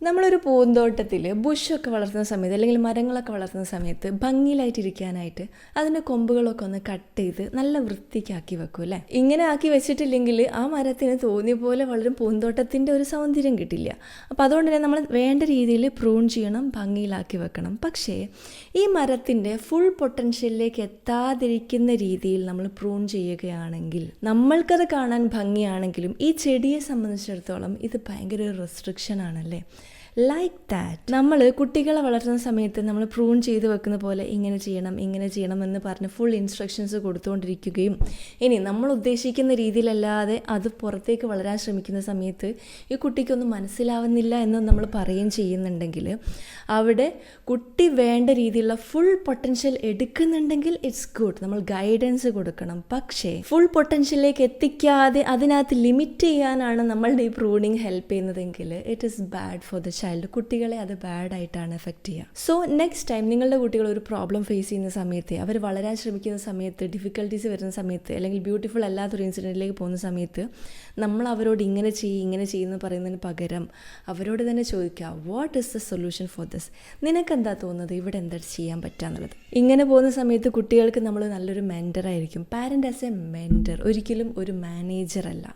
നമ്മളൊരു പൂന്തോട്ടത്തിൽ ബുഷൊക്കെ വളർത്തുന്ന സമയത്ത് അല്ലെങ്കിൽ മരങ്ങളൊക്കെ വളർത്തുന്ന സമയത്ത് ഭംഗിയിലായിട്ടിരിക്കാനായിട്ട് അതിൻ്റെ കൊമ്പുകളൊക്കെ ഒന്ന് കട്ട് ചെയ്ത് നല്ല വൃത്തിക്കാക്കി വെക്കും അല്ലേ. ഇങ്ങനെ ആക്കി വെച്ചിട്ടില്ലെങ്കിൽ ആ മരത്തിന് തോന്നിയ പോലെ വളരും, പൂന്തോട്ടത്തിൻ്റെ ഒരു സൗന്ദര്യം കിട്ടില്ല. അപ്പോൾ അതുകൊണ്ട് തന്നെ നമ്മൾ വേണ്ട രീതിയിൽ പ്രൂൺ ചെയ്യണം, ഭംഗിയിലാക്കി വെക്കണം. പക്ഷേ ഈ മരത്തിൻ്റെ ഫുൾ പൊട്ടൻഷ്യലിലേക്ക് എത്താതിരിക്കുന്ന രീതിയിൽ നമ്മൾ പ്രൂൺ ചെയ്യുകയാണെങ്കിൽ നമ്മൾക്കത് കാണാൻ ഭംഗിയാണെങ്കിലും ഈ ചെടിയെ സംബന്ധിച്ചിടത്തോളം ഇത് ഭയങ്കര റെസ്ട്രിക്ഷൻ ആണല്ലേ. ലൈക്ക് ദാറ്റ് നമ്മൾ കുട്ടികളെ വളർത്തുന്ന സമയത്ത് നമ്മൾ പ്രൂൺ ചെയ്ത് വെക്കുന്ന പോലെ ഇങ്ങനെ ചെയ്യണം എന്ന് പറഞ്ഞ് ഫുൾ ഇൻസ്ട്രക്ഷൻസ് കൊടുത്തുകൊണ്ടിരിക്കുകയും ഇനി നമ്മൾ ഉദ്ദേശിക്കുന്ന രീതിയിലല്ലാതെ അത് പുറത്തേക്ക് വളരാൻ ശ്രമിക്കുന്ന സമയത്ത് ഈ കുട്ടിക്കൊന്നും മനസ്സിലാവുന്നില്ല എന്ന് നമ്മൾ പറയുകയും ചെയ്യുന്നുണ്ടെങ്കിൽ അവിടെ കുട്ടി വേണ്ട രീതിയിലുള്ള ഫുൾ പൊട്ടൻഷ്യൽ എടുക്കുന്നുണ്ടെങ്കിൽ ഇറ്റ്സ് ഗുഡ്, നമ്മൾ ഗൈഡൻസ് കൊടുക്കണം. പക്ഷേ ഫുൾ പൊട്ടൻഷ്യലിലേക്ക് എത്തിക്കാതെ അതിനകത്ത് ലിമിറ്റ് ചെയ്യാനാണ് നമ്മളുടെ ഈ പ്രൂണിങ് ഹെൽപ്പ് ചെയ്യുന്നതെങ്കിൽ it is bad for the child. കുട്ടികളെ അത് ബാഡായിട്ടാണ് എഫക്റ്റ് ചെയ്യുക. സോ നെക്സ്റ്റ് ടൈം നിങ്ങളുടെ കുട്ടികൾ ഒരു പ്രോബ്ലം ഫേസ് ചെയ്യുന്ന സമയത്ത്, അവർ വളരാൻ ശ്രമിക്കുന്ന സമയത്ത്, ഡിഫിക്കൽട്ടീസ് വരുന്ന സമയത്ത്, അല്ലെങ്കിൽ ബ്യൂട്ടിഫുൾ അല്ലാത്തൊരു ഇൻസിഡൻറ്റിലേക്ക് പോകുന്ന സമയത്ത് നമ്മൾ അവരോട് ഇങ്ങനെ ചെയ്യുമെന്ന് പറയുന്നതിന് പകരം അവരോട് തന്നെ ചോദിക്കുക, what is the solution for this? നിനക്കെന്താ തോന്നുന്നത്, ഇവിടെ എന്താ ചെയ്യാൻ പറ്റുക? ഇങ്ങനെ പോകുന്ന സമയത്ത് കുട്ടികൾക്ക് നമ്മൾ നല്ലൊരു മെൻറ്ററായിരിക്കും. പാരൻ്റ് ആസ് എ മെൻറ്റർ, ഒരിക്കലും ഒരു മാനേജർ അല്ല.